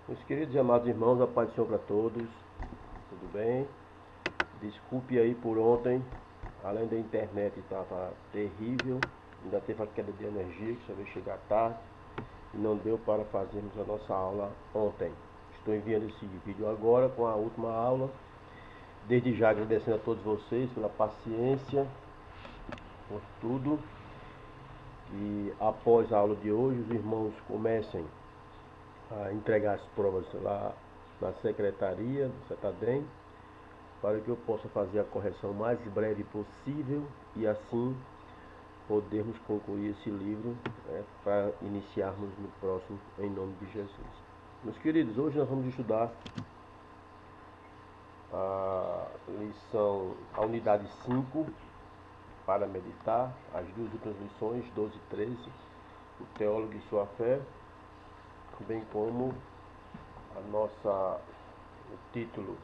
Meus queridos e amados irmãos, a paz do Senhor para todos, tudo bem? Desculpe aí por ontem, além da internet estava terrível, ainda teve a queda de energia que só veio chegar tarde e não deu para fazermos a nossa aula ontem. Estou enviando esse vídeo agora com a última aula, desde já agradecendo a todos vocês pela paciência, por tudo, e após a aula de hoje os irmãos comecem a entregar as provas lá na secretaria do CETADEM, para que eu possa fazer a correção o mais breve possível e assim podermos concluir esse livro, para iniciarmos no próximo, em nome de Jesus. Meus queridos, hoje nós vamos estudar a unidade 5 para meditar, as duas outras lições, 12 e 13, o teólogo e sua fé, bem como o título,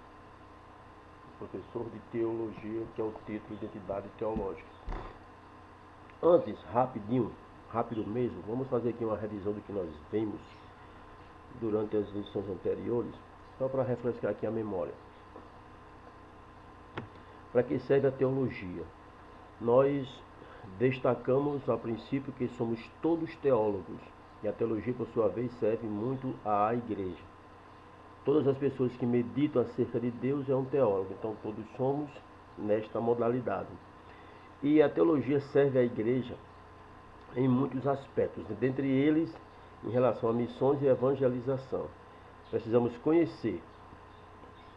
professor de teologia, que é o título Identidade Teológica. Antes, rápido mesmo, vamos fazer aqui uma revisão do que nós vimos durante as lições anteriores, só para refrescar aqui a memória. Para que serve a teologia? Nós destacamos a princípio que somos todos teólogos, e a teologia, por sua vez, serve muito à igreja. Todas as pessoas que meditam acerca de Deus é um teólogo, então todos somos nesta modalidade. E a teologia serve à igreja em muitos aspectos, dentre eles em relação a missões e evangelização. Precisamos conhecer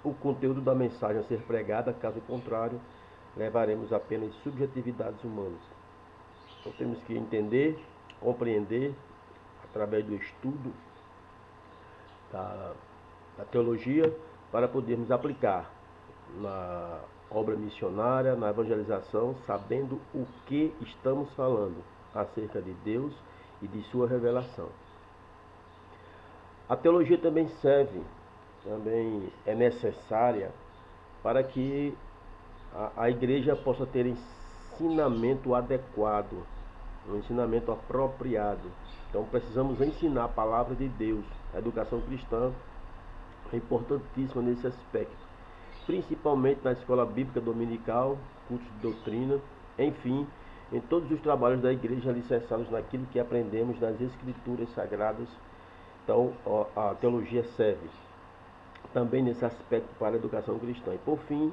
o conteúdo da mensagem a ser pregada, caso contrário, levaremos apenas subjetividades humanas. Então temos que entender, compreender, através do estudo da teologia, para podermos aplicar na obra missionária, na evangelização, sabendo o que estamos falando acerca de Deus e de sua revelação. A teologia também é necessária para que a igreja possa ter ensinamento adequado, um ensinamento apropriado. Então precisamos ensinar a palavra de Deus. A educação cristã é importantíssima nesse aspecto, principalmente na escola bíblica dominical, cursos de doutrina, enfim, em todos os trabalhos da igreja alicerçados naquilo que aprendemos das escrituras sagradas. Então a teologia serve também nesse aspecto para a educação cristã. E por fim,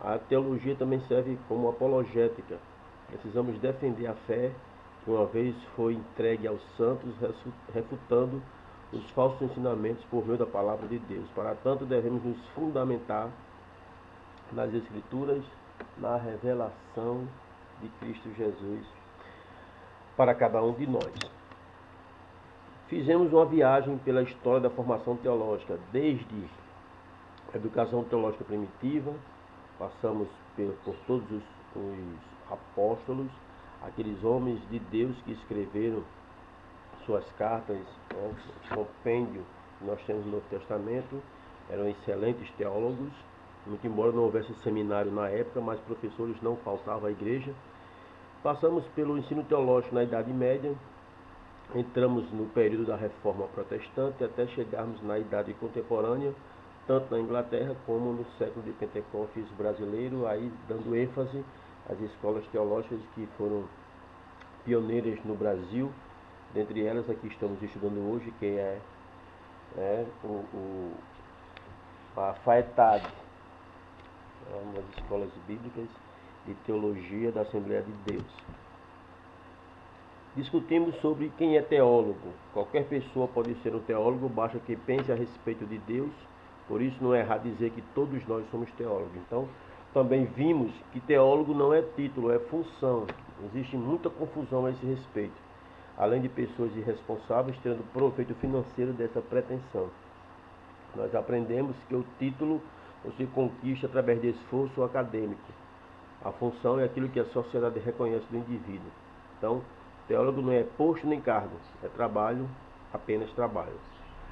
a teologia também serve como apologética. Precisamos defender a fé que uma vez foi entregue aos santos, refutando os falsos ensinamentos por meio da palavra de Deus. Para tanto, devemos nos fundamentar nas Escrituras, na revelação de Cristo Jesus para cada um de nós. Fizemos uma viagem pela história da formação teológica, desde a educação teológica primitiva, passamos por todos os apóstolos, aqueles homens de Deus que escreveram suas cartas, o compêndio que nós temos no Novo Testamento, eram excelentes teólogos, muito embora não houvesse seminário na época, mas professores não faltavam à igreja. Passamos pelo ensino teológico na Idade Média, entramos no período da Reforma Protestante até chegarmos na Idade Contemporânea, tanto na Inglaterra como no século de Pentecostes brasileiro, aí dando ênfase às escolas teológicas que foram pioneiras no Brasil. Dentre elas, aqui estamos estudando hoje, que é a FAETAD, uma das escolas bíblicas de teologia da Assembleia de Deus. Discutimos sobre quem é teólogo. Qualquer pessoa pode ser um teólogo, basta que pense a respeito de Deus. Por isso não é errado dizer que todos nós somos teólogos. Então, também vimos que teólogo não é título, é função. Existe muita confusão a esse respeito, além de pessoas irresponsáveis tirando proveito financeiro dessa pretensão. Nós aprendemos que o título você conquista através de esforço acadêmico. A função é aquilo que a sociedade reconhece do indivíduo. Então, teólogo não é posto nem cargo, é trabalho, apenas trabalho.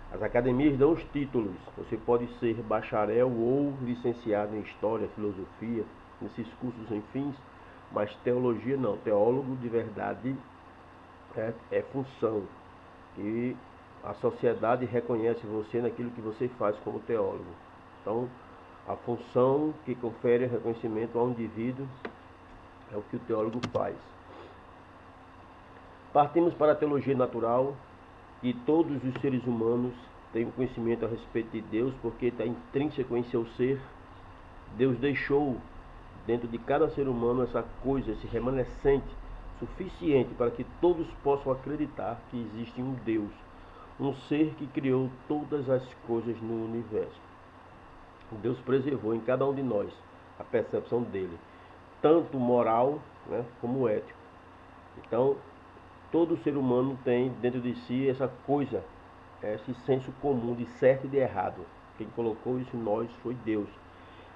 As academias dão os títulos. Você pode ser bacharel ou licenciado em História, Filosofia, nesses cursos sem fins, mas teologia não. Teólogo de verdade é função. E a sociedade reconhece você naquilo que você faz como teólogo. Então, a função que confere reconhecimento a um indivíduo é o que o teólogo faz. Partimos para a teologia natural, que todos os seres humanos têm um conhecimento a respeito de Deus, porque está intrínseco em seu ser. Deus deixou dentro de cada ser humano essa coisa, esse remanescente suficiente para que todos possam acreditar que existe um Deus, um ser que criou todas as coisas no universo. Deus preservou em cada um de nós a percepção dele, tanto moral, né, como ético. Então, todo ser humano tem dentro de si essa coisa, esse senso comum de certo e de errado. Quem colocou isso em nós foi Deus.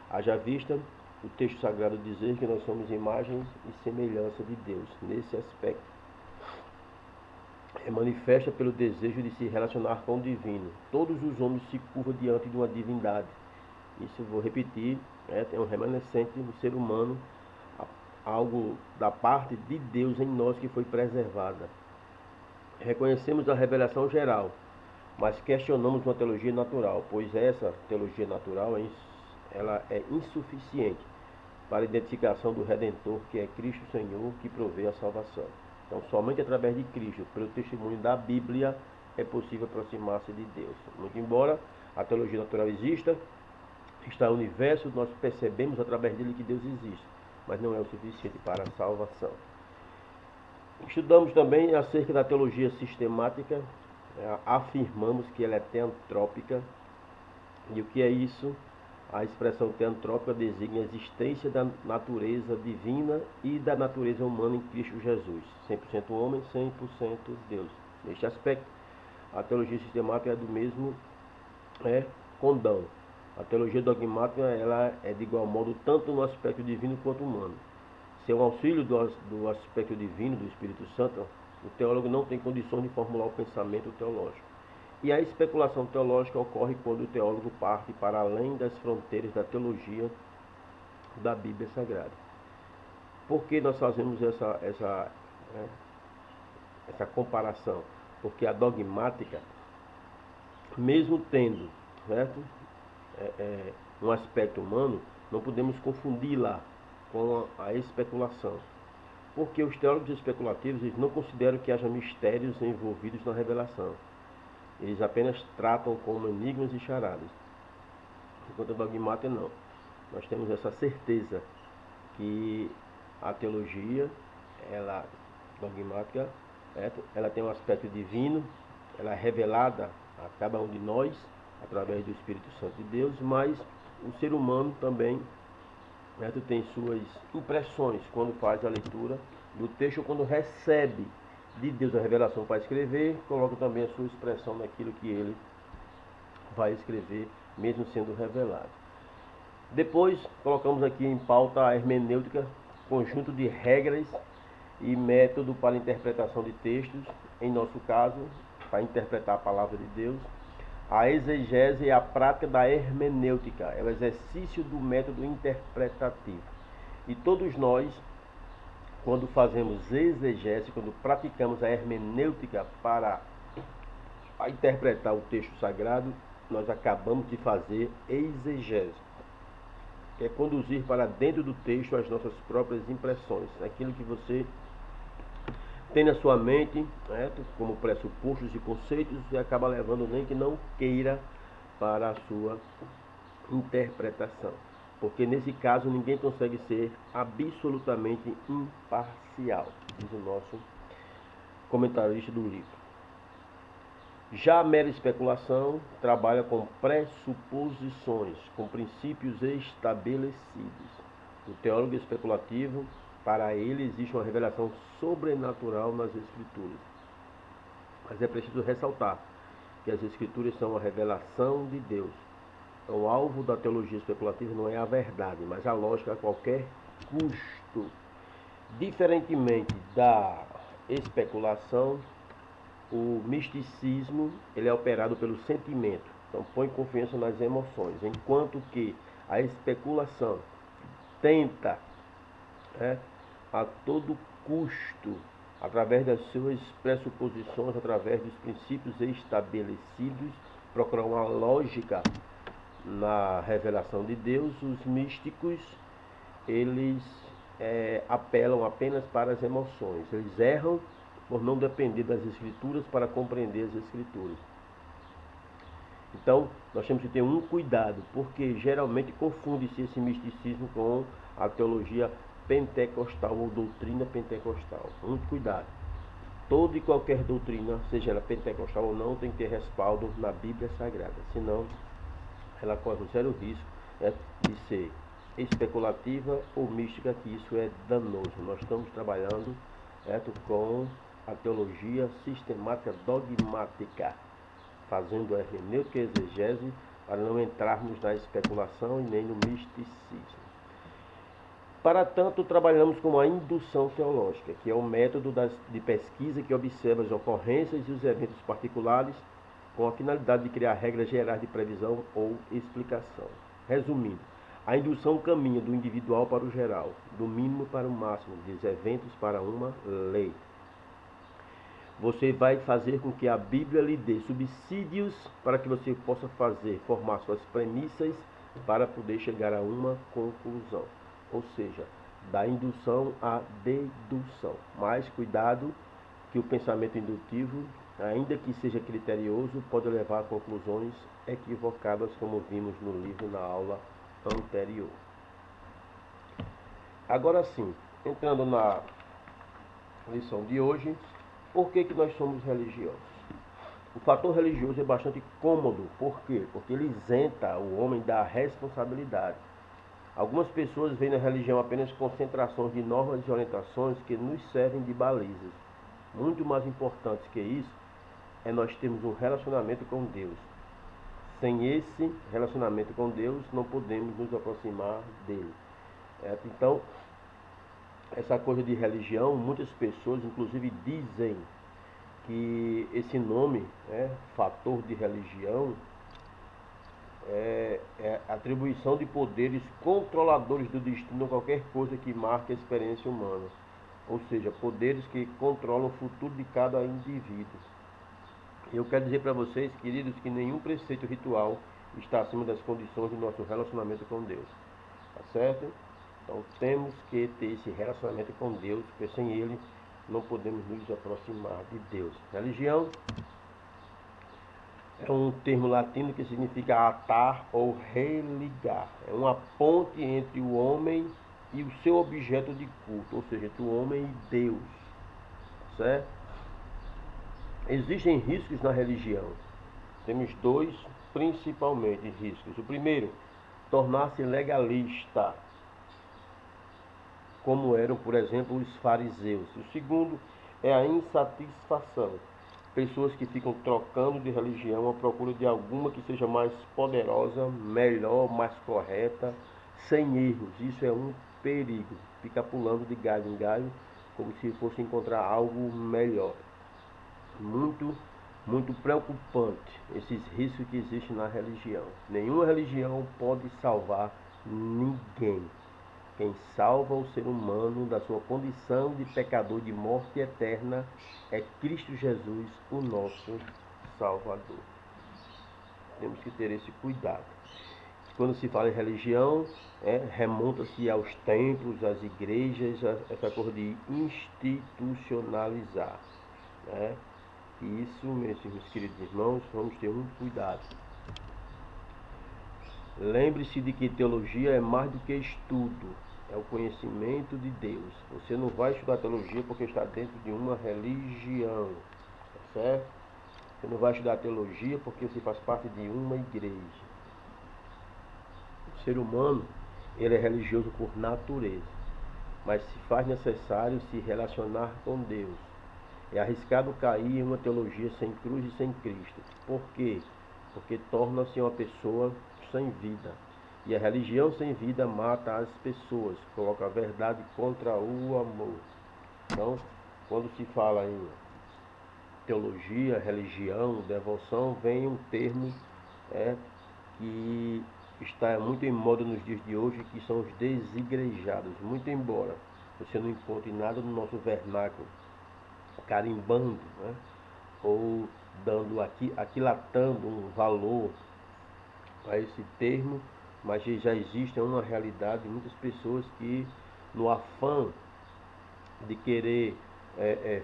Haja vista o texto sagrado dizer que nós somos imagem e semelhança de Deus. Nesse aspecto, é manifesta pelo desejo de se relacionar com o divino. Todos os homens se curvam diante de uma divindade. Isso eu vou repetir, tem um remanescente do ser humano, algo da parte de Deus em nós que foi preservada. Reconhecemos a revelação geral, mas questionamos uma teologia natural, pois essa teologia natural ela é insuficiente para a identificação do Redentor, que é Cristo Senhor, que provê a salvação. Então, somente através de Cristo, pelo testemunho da Bíblia, é possível aproximar-se de Deus. Muito embora a teologia natural exista, está no universo, nós percebemos através dele que Deus existe, mas não é o suficiente para a salvação. Estudamos também acerca da teologia sistemática, afirmamos que ela é teantrópica. E o que é isso? A expressão teantrópica designa a existência da natureza divina e da natureza humana em Cristo Jesus, 100% homem, 100% Deus. Neste aspecto, a teologia sistemática é do mesmo condão. A teologia dogmática ela é de igual modo tanto no aspecto divino quanto humano. Sem o auxílio do aspecto divino, do Espírito Santo, o teólogo não tem condições de formular o pensamento teológico. E a especulação teológica ocorre quando o teólogo parte para além das fronteiras da teologia da Bíblia Sagrada. Por que nós fazemos essa comparação? Porque a dogmática, mesmo tendo, certo, um aspecto humano, não podemos confundi-la com a especulação. Porque os teólogos especulativos eles não consideram que haja mistérios envolvidos na revelação. Eles apenas tratam como enigmas e charadas. Enquanto a dogmática não. Nós temos essa certeza que a teologia, dogmática, ela tem um aspecto divino, ela é revelada a cada um de nós, através do Espírito Santo de Deus, mas o ser humano também tem suas impressões quando faz a leitura do texto ou quando recebe de Deus a revelação para escrever, coloca também a sua expressão naquilo que ele vai escrever, mesmo sendo revelado. Depois, colocamos aqui em pauta a hermenêutica, conjunto de regras e método para a interpretação de textos, em nosso caso, para interpretar a palavra de Deus. A exegese é a prática da hermenêutica, é o exercício do método interpretativo. E todos nós, quando fazemos exegese, quando praticamos a hermenêutica para interpretar o texto sagrado, nós acabamos de fazer exegese, que é conduzir para dentro do texto as nossas próprias impressões, aquilo que você tem na sua mente, como pressupostos e conceitos, e acaba levando nem que não queira para a sua interpretação. Porque nesse caso ninguém consegue ser absolutamente imparcial, diz o nosso comentarista do livro. Já a mera especulação trabalha com pressuposições, com princípios estabelecidos. O teólogo especulativo, para ele existe uma revelação sobrenatural nas Escrituras. Mas é preciso ressaltar que as Escrituras são a revelação de Deus. Então, o alvo da teologia especulativa não é a verdade, mas a lógica a qualquer custo. Diferentemente da especulação, o misticismo ele é operado pelo sentimento. Então, põe confiança nas emoções. Enquanto que a especulação tenta a todo custo através das suas pressuposições, através dos princípios estabelecidos, procurar uma lógica na revelação de Deus. Os místicos, eles apelam apenas para as emoções. Eles erram por não depender das Escrituras para compreender as Escrituras. Então, nós temos que ter um cuidado, porque geralmente confunde-se esse misticismo com a teologia pentecostal ou doutrina pentecostal. Muito cuidado. Toda e qualquer doutrina, seja ela pentecostal ou não, tem que ter respaldo na Bíblia Sagrada. Senão, ela corre um sério risco de ser especulativa ou mística, que isso é danoso. Nós estamos trabalhando com a teologia sistemática dogmática, fazendo a hermenêutica e exegese para não entrarmos na especulação e nem no misticismo. Para tanto, trabalhamos com a indução teológica, que é o método de pesquisa que observa as ocorrências e os eventos particulares com a finalidade de criar regras gerais de previsão ou explicação. Resumindo, a indução caminha do individual para o geral, do mínimo para o máximo, dos eventos para uma lei. Você vai fazer com que a Bíblia lhe dê subsídios para que você possa formar suas premissas para poder chegar a uma conclusão. Ou seja, da indução à dedução. Mas cuidado que o pensamento indutivo, ainda que seja criterioso, pode levar a conclusões equivocadas, como vimos no livro na aula anterior. Agora sim, entrando na lição de hoje, por que nós somos religiosos? O fator religioso é bastante cômodo. Por quê? Porque ele isenta o homem da responsabilidade. Algumas pessoas veem na religião apenas concentrações de normas e orientações que nos servem de balizas. Muito mais importante que isso é nós termos um relacionamento com Deus. Sem esse relacionamento com Deus, não podemos nos aproximar dele. Então, essa coisa de religião, muitas pessoas inclusive dizem que esse nome, fator de religião, é atribuição de poderes controladores do destino, qualquer coisa que marque a experiência humana. Ou seja, poderes que controlam o futuro de cada indivíduo. Eu quero dizer para vocês, queridos, que nenhum preceito ritual está acima das condições do nosso relacionamento com Deus. Tá certo? Então temos que ter esse relacionamento com Deus, porque sem ele não podemos nos aproximar de Deus. Religião é um termo latino que significa atar ou religar. É uma ponte entre o homem e o seu objeto de culto, ou seja, entre o homem e Deus. Certo? Existem riscos na religião. Temos dois principalmente riscos. O primeiro, tornar-se legalista, como eram, por exemplo, os fariseus. O segundo é a insatisfação. Pessoas que ficam trocando de religião à procura de alguma que seja mais poderosa, melhor, mais correta, sem erros. Isso é um perigo. Ficar pulando de galho em galho como se fosse encontrar algo melhor. Muito preocupante esses riscos que existem na religião. Nenhuma religião pode salvar ninguém. Quem salva o ser humano da sua condição de pecador de morte eterna é Cristo Jesus, o nosso Salvador. Temos que ter esse cuidado. Quando se fala em religião, remonta-se aos templos, às igrejas, essa coisa de institucionalizar. Isso, meus queridos irmãos, vamos ter um cuidado. Lembre-se de que teologia é mais do que estudo, é o conhecimento de Deus. Você não vai estudar teologia porque está dentro de uma religião, tá certo? Você não vai estudar teologia porque você faz parte de uma igreja. O ser humano, ele é religioso por natureza, mas se faz necessário se relacionar com Deus. É arriscado cair em uma teologia sem cruz e sem Cristo. Por quê? Porque torna-se uma pessoa sem vida. E a religião sem vida mata as pessoas, coloca a verdade contra o amor. Então, quando se fala em teologia, religião, devoção, vem um termo que está muito em moda nos dias de hoje, que são os desigrejados. Muito embora você não encontre nada no nosso vernáculo carimbando, né? Ou dando aquilatando um valor a esse termo, mas já existe uma realidade de muitas pessoas que, no afã de querer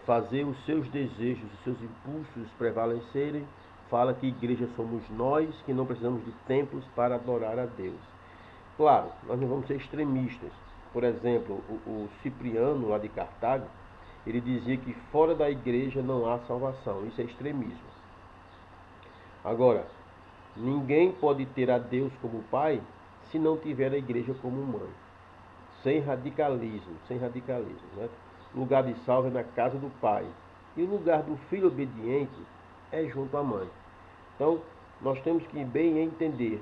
fazer os seus desejos, os seus impulsos prevalecerem, fala que igreja somos nós, que não precisamos de templos para adorar a Deus. Claro, nós não vamos ser extremistas. Por exemplo, o Cipriano, lá de Cartago, ele dizia que fora da igreja não há salvação. Isso é extremismo. Agora, ninguém pode ter a Deus como pai se não tiver a igreja como mãe. Sem radicalismo, sem radicalismo, né? O lugar de salvo é na casa do pai. E o lugar do filho obediente é junto à mãe. Então, nós temos que bem entender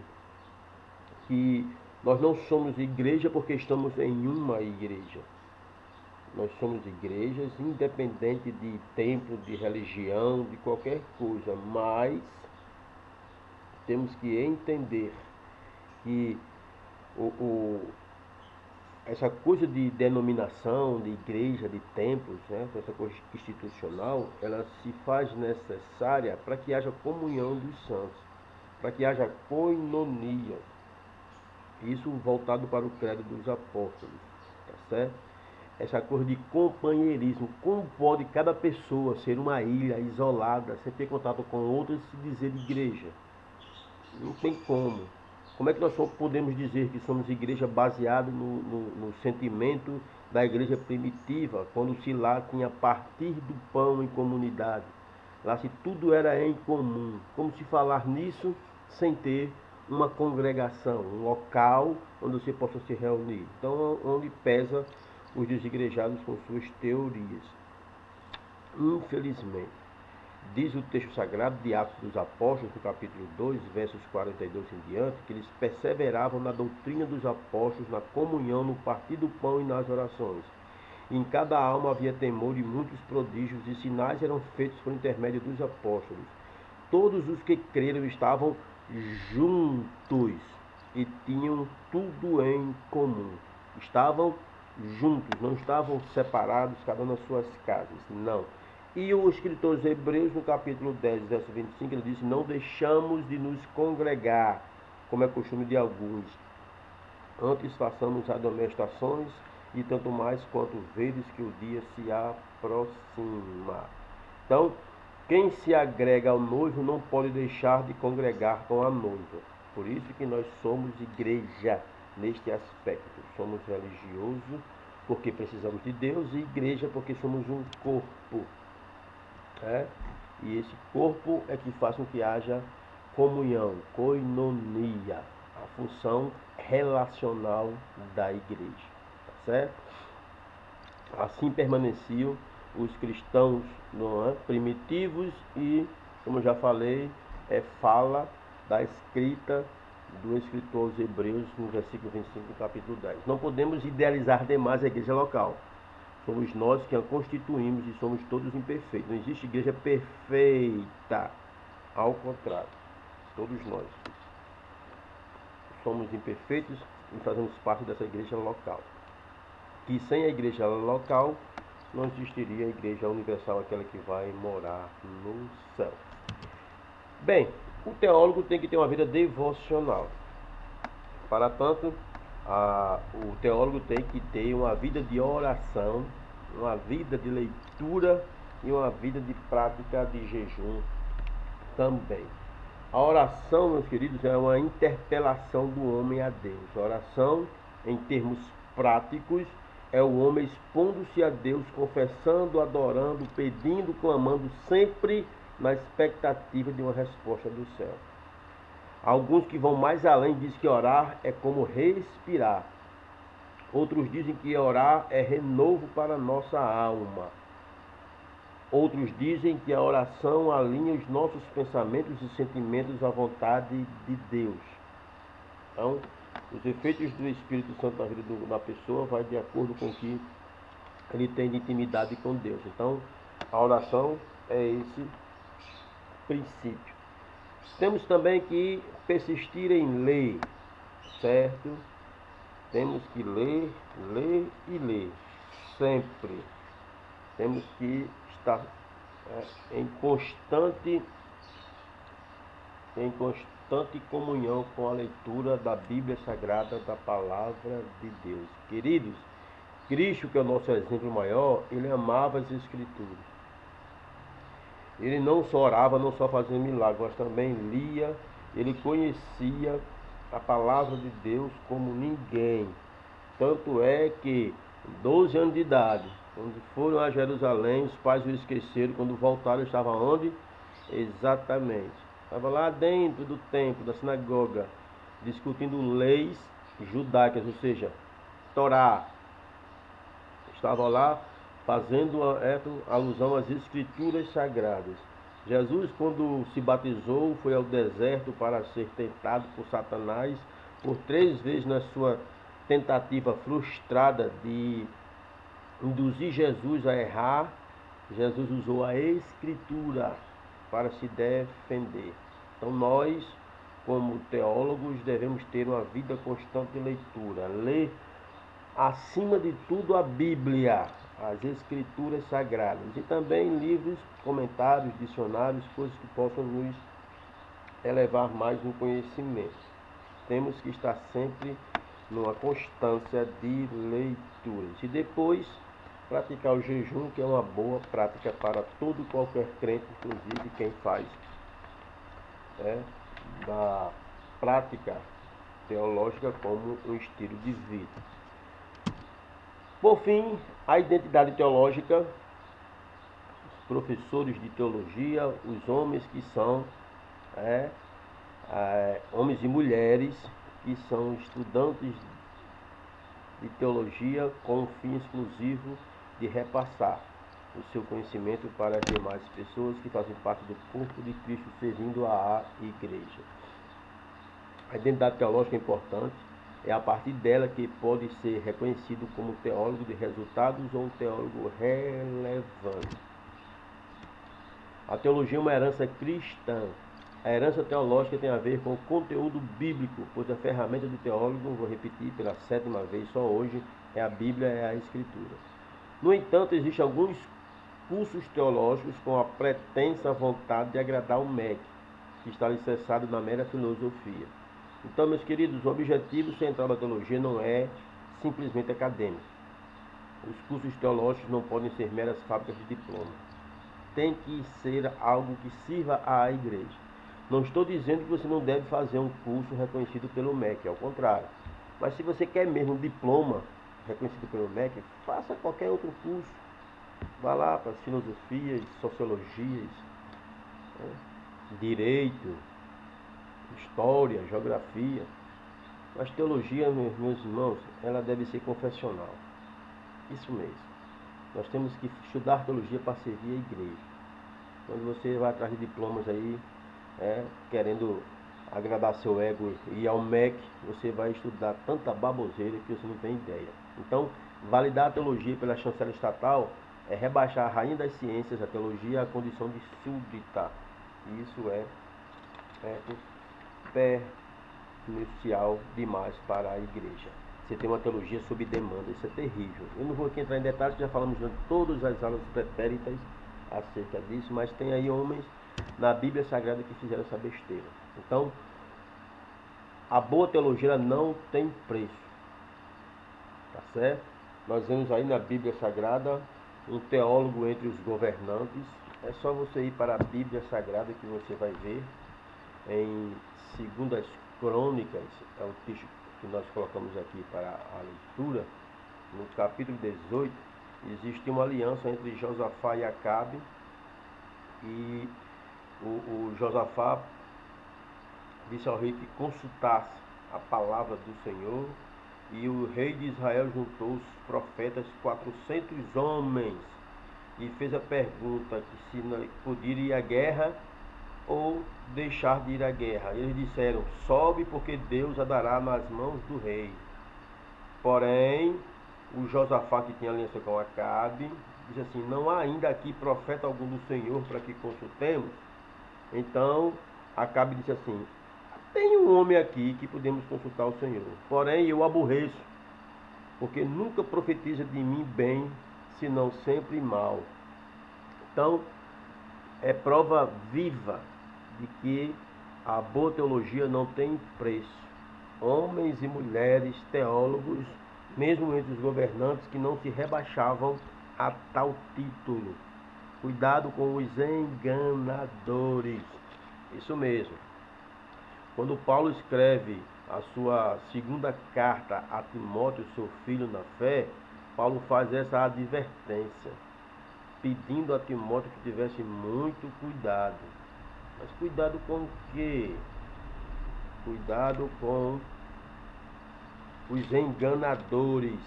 que nós não somos igreja porque estamos em uma igreja. Nós somos igrejas independente de templo, de religião, de qualquer coisa, mas temos que entender que essa coisa de denominação, de igreja, de templos, né, essa coisa institucional, ela se faz necessária para que haja comunhão dos santos, para que haja koinonia. Isso voltado para o credo dos apóstolos, tá certo? Essa coisa de companheirismo. Como pode cada pessoa ser uma ilha isolada, sem ter contato com outras e se dizer igreja? Não tem como. Como é que nós podemos dizer que somos igreja baseada no sentimento da igreja primitiva, quando se lá tinha partir do pão em comunidade? Lá se tudo era em comum. Como se falar nisso sem ter uma congregação, um local onde você possa se reunir? Então, onde pesa os desigrejados com suas teorias. Infelizmente, diz o texto sagrado de Atos dos Apóstolos, no capítulo 2, versos 42 em diante, que eles perseveravam na doutrina dos apóstolos, na comunhão, no partir do pão e nas orações. Em cada alma havia temor e muitos prodígios e sinais eram feitos por intermédio dos apóstolos. Todos os que creram estavam juntos e tinham tudo em comum. Estavam juntos, não estavam separados, cada um nas suas casas, não. E o escritor aos Hebreus, no capítulo 10, verso 25, ele diz: não deixamos de nos congregar, como é costume de alguns. Antes façamos admoestações, e tanto mais quanto vedes que o dia se aproxima. Então, quem se agrega ao noivo não pode deixar de congregar com a noiva. Por isso que nós somos igreja neste aspecto. Somos religiosos porque precisamos de Deus e igreja porque somos um corpo. E esse corpo é que faz com que haja comunhão, koinonia, a função relacional da igreja, tá certo? Assim permaneciam os cristãos, não é? Primitivos e, como já falei, fala da escrita do escritor aos Hebreus no versículo 25 do capítulo 10. Não podemos idealizar demais a igreja local. Somos nós que a constituímos e somos todos imperfeitos. Não existe igreja perfeita. Ao contrário, todos nós somos imperfeitos e fazemos parte dessa igreja local. Que sem a igreja local não existiria a igreja universal, aquela que vai morar no céu. Bem, o teólogo tem que ter uma vida devocional. Para tanto, o teólogo tem que ter uma vida de oração, uma vida de leitura e uma vida de prática de jejum também. A oração, meus queridos, é uma interpelação do homem a Deus. A oração, em termos práticos, é o homem expondo-se a Deus, confessando, adorando, pedindo, clamando, sempre na expectativa de uma resposta do céu. Alguns que vão mais além dizem que orar é como respirar. Outros dizem que orar é renovo para a nossa alma. Outros dizem que a oração alinha os nossos pensamentos e sentimentos à vontade de Deus. Então, os efeitos do Espírito Santo na vida da pessoa vai de acordo com o que ele tem de intimidade com Deus. Então, a oração é esse princípio. Temos também que persistir em ler, certo? Temos que ler, ler e ler, sempre. Temos que estar em constante comunhão com a leitura da Bíblia Sagrada, da Palavra de Deus. Queridos, Cristo, que é o nosso exemplo maior, ele amava as Escrituras. Ele não só orava, não só fazia milagres, mas também lia, ele conhecia a Palavra de Deus como ninguém. Tanto é que, 12 anos de idade, quando foram a Jerusalém, os pais o esqueceram, quando voltaram, estava onde? Exatamente. Estava lá dentro do templo, da sinagoga, discutindo leis judaicas, ou seja, Torá. Estava lá fazendo alusão às escrituras sagradas. Jesus, quando se batizou, foi ao deserto para ser tentado por Satanás por 3 vezes na sua tentativa frustrada de induzir Jesus a errar. Jesus usou a Escritura para se defender. Então nós, como teólogos, devemos ter uma vida constante de leitura. Ler, acima de tudo, a Bíblia, as Escrituras Sagradas. E também livros, comentários, dicionários, coisas que possam nos elevar mais no conhecimento. Temos que estar sempre numa constância de leituras. E depois, praticar o jejum, que é uma boa prática para todo e qualquer crente, inclusive quem faz da prática teológica como um estilo de vida. Por fim, a identidade teológica, os professores de teologia, os homens que são homens e mulheres que são estudantes de teologia com o fim exclusivo de repassar o seu conhecimento para as demais pessoas que fazem parte do corpo de Cristo, servindo à igreja. A identidade teológica é importante, é a partir dela que pode ser reconhecido como teólogo de resultados ou um teólogo relevante. A teologia é uma herança cristã. A herança teológica tem a ver com o conteúdo bíblico, pois a ferramenta do teólogo, vou repetir pela 7ª vez só hoje, é a Bíblia, é a Escritura. No entanto, existem alguns cursos teológicos com a pretensa vontade de agradar o MEC, que está alicerçado na mera filosofia. Então, meus queridos, o objetivo central da teologia não é simplesmente acadêmico. Os cursos teológicos não podem ser meras fábricas de diploma. Tem que ser algo que sirva à igreja. Não estou dizendo que você não deve fazer um curso reconhecido pelo MEC, ao contrário. Mas se você quer mesmo um diploma reconhecido pelo MEC, faça qualquer outro curso. Vá lá para as filosofias, sociologias, direito, história, geografia. Mas teologia, meus irmãos, ela deve ser confessional. Isso mesmo. Nós temos que estudar teologia para servir a igreja. Quando você vai atrás de diplomas aí, querendo agradar seu ego e ir ao MEC, você vai estudar tanta baboseira que você não tem ideia. Então, validar a teologia pela chancela estatal é rebaixar a rainha das ciências, a teologia, à condição de súdita. E isso é pernicial demais para a igreja. Você tem uma teologia sob demanda, isso é terrível. Eu não vou aqui entrar em detalhes, já falamos durante todas as aulas pretéritas acerca disso, mas tem aí homens na Bíblia Sagrada que fizeram essa besteira. Então, a boa teologia ela não tem preço. Tá certo? Nós vemos aí na Bíblia Sagrada um teólogo entre os governantes. É só você ir para a Bíblia Sagrada que você vai ver em 2 Crônicas, é o texto que nós colocamos aqui para a leitura. No capítulo 18, existe uma aliança entre Josafá e Acabe. E o Josafá disse ao rei que consultasse a palavra do Senhor. E o rei de Israel juntou os profetas, 400 homens, e fez a pergunta que se podia ir à guerra ou deixar de ir à guerra. Eles disseram: sobe, porque Deus a dará nas mãos do rei. Porém, o Josafá, que tinha aliança com Acabe, disse assim: não há ainda aqui profeta algum do Senhor para que consultemos? Então Acabe disse assim: tem um homem aqui que podemos consultar o Senhor, porém eu aborreço, porque nunca profetiza de mim bem, senão sempre mal. Então, é prova viva de que a boa teologia não tem preço. Homens e mulheres, teólogos, mesmo entre os governantes, que não se rebaixavam a tal título. Cuidado com os enganadores. Isso mesmo. Quando Paulo escreve a sua segunda carta a Timóteo, seu filho na fé, Paulo faz essa advertência, pedindo a Timóteo que tivesse muito cuidado. Mas cuidado com o quê? Cuidado com os enganadores.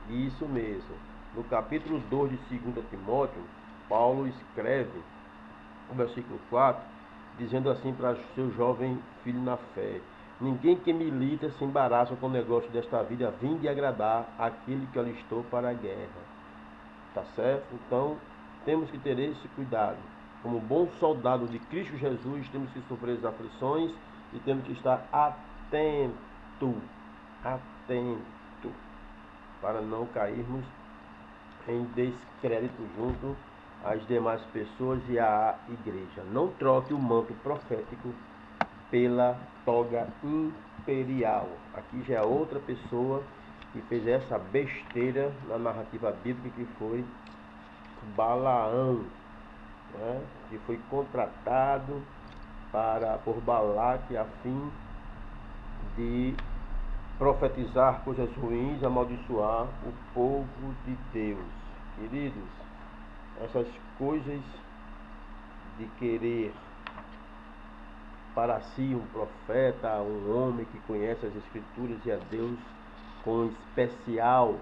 Isso mesmo. No capítulo 2 de 2 Timóteo, Paulo escreve, no versículo 4, dizendo assim para seu jovem filho na fé: ninguém que milita se embaraça com o negócio desta vida, vinde agradar aquele que alistou para a guerra. Tá certo? Então, temos que ter esse cuidado. Como bom soldado de Cristo Jesus, temos que sofrer as aflições e temos que estar atento, para não cairmos em descrédito junto às demais pessoas e à igreja. Não troque o manto profético pela toga imperial. Aqui já é outra pessoa que fez essa besteira na narrativa bíblica, que foi Balaão, né? Que foi contratado por Balaque a fim de profetizar coisas ruins, amaldiçoar o povo de Deus. Queridos, essas coisas de querer para si um profeta, um homem que conhece as Escrituras e a Deus com especial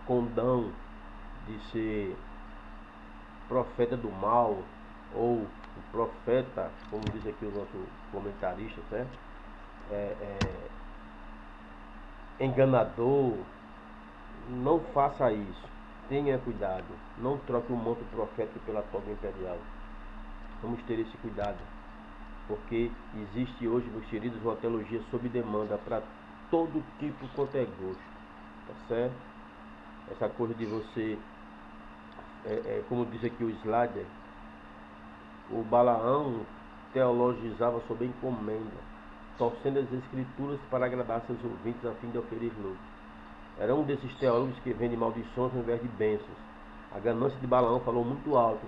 condão de ser profeta do mal, ou o profeta, como diz aqui o nosso comentarista, certo? Enganador. Não faça isso. Tenha cuidado. Não troque o manto profético pela toga imperial. Vamos ter esse cuidado, porque existe hoje, meus queridos, uma teologia sob demanda para todo tipo quanto é gosto, tá certo? Essa coisa de você, como diz aqui o Slader, o Balaão teologizava sob encomenda, torcendo as escrituras para agradar seus ouvintes a fim de oferir lucro. Era um desses teólogos que vende maldições ao invés de bênçãos. A ganância de Balaão falou muito alto,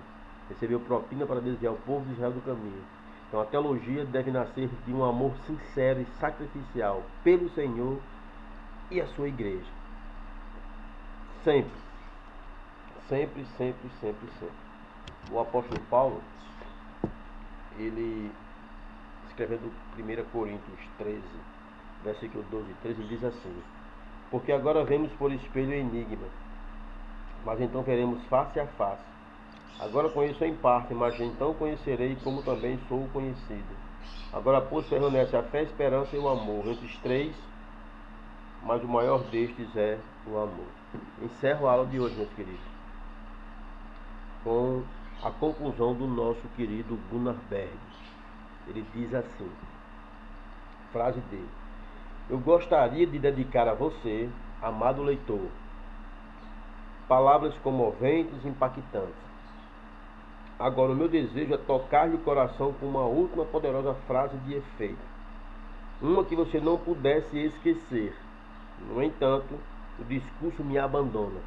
recebeu propina para desviar o povo de Israel do caminho. Então a teologia deve nascer de um amor sincero e sacrificial pelo Senhor e a sua igreja. Sempre. O apóstolo Paulo, ele, escrevendo 1 Coríntios 13, versículo 12 e 13, diz assim: porque agora vemos por espelho enigma, mas então veremos face a face. Agora conheço em parte, mas então conhecerei como também sou conhecido. Agora, pois, permanece a fé, a esperança e o amor. Entre os três, mas o maior destes é o amor. Encerro a aula de hoje, meus queridos, com a conclusão do nosso querido Gunnar Berg. Ele diz assim, frase dele: eu gostaria de dedicar a você, amado leitor, palavras comoventes e impactantes. Agora, o meu desejo é tocar-lhe o coração com uma última poderosa frase de efeito, uma que você não pudesse esquecer. No entanto, o discurso me abandona.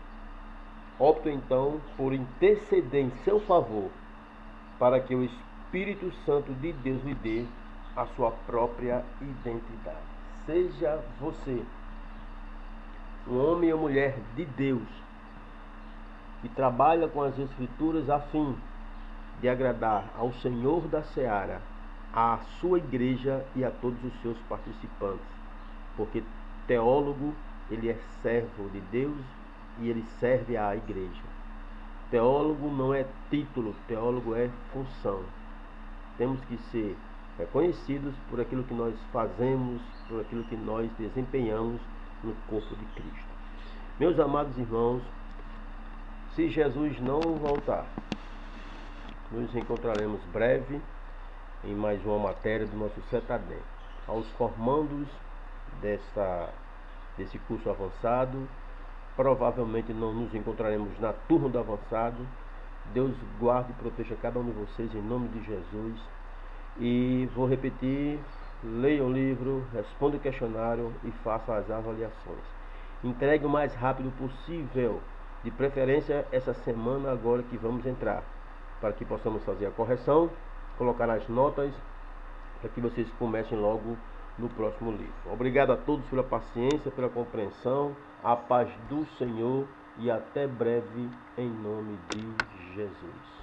Opto então por interceder em seu favor, para que o Espírito Santo de Deus lhe dê a sua própria identidade. Seja você um homem ou mulher de Deus, que trabalha com as Escrituras a fim de agradar ao Senhor da Seara, à sua igreja e a todos os seus participantes. Porque teólogo, ele é servo de Deus e ele serve à igreja. Teólogo não é título, teólogo é função. Temos que ser reconhecidos por aquilo que nós fazemos, por aquilo que nós desempenhamos no corpo de Cristo. Meus amados irmãos, se Jesus não voltar, nos encontraremos breve em mais uma matéria do nosso CETADEM. Aos formandos desse curso avançado, provavelmente não nos encontraremos na turma do avançado, Deus guarde e proteja cada um de vocês em nome de Jesus. E vou repetir: leia o livro, responda o questionário e faça as avaliações. Entregue o mais rápido possível, de preferência essa semana agora que vamos entrar, para que possamos fazer a correção, colocar as notas, para que vocês comecem logo no próximo livro. Obrigado a todos pela paciência, pela compreensão, a paz do Senhor e até breve em nome de Jesus.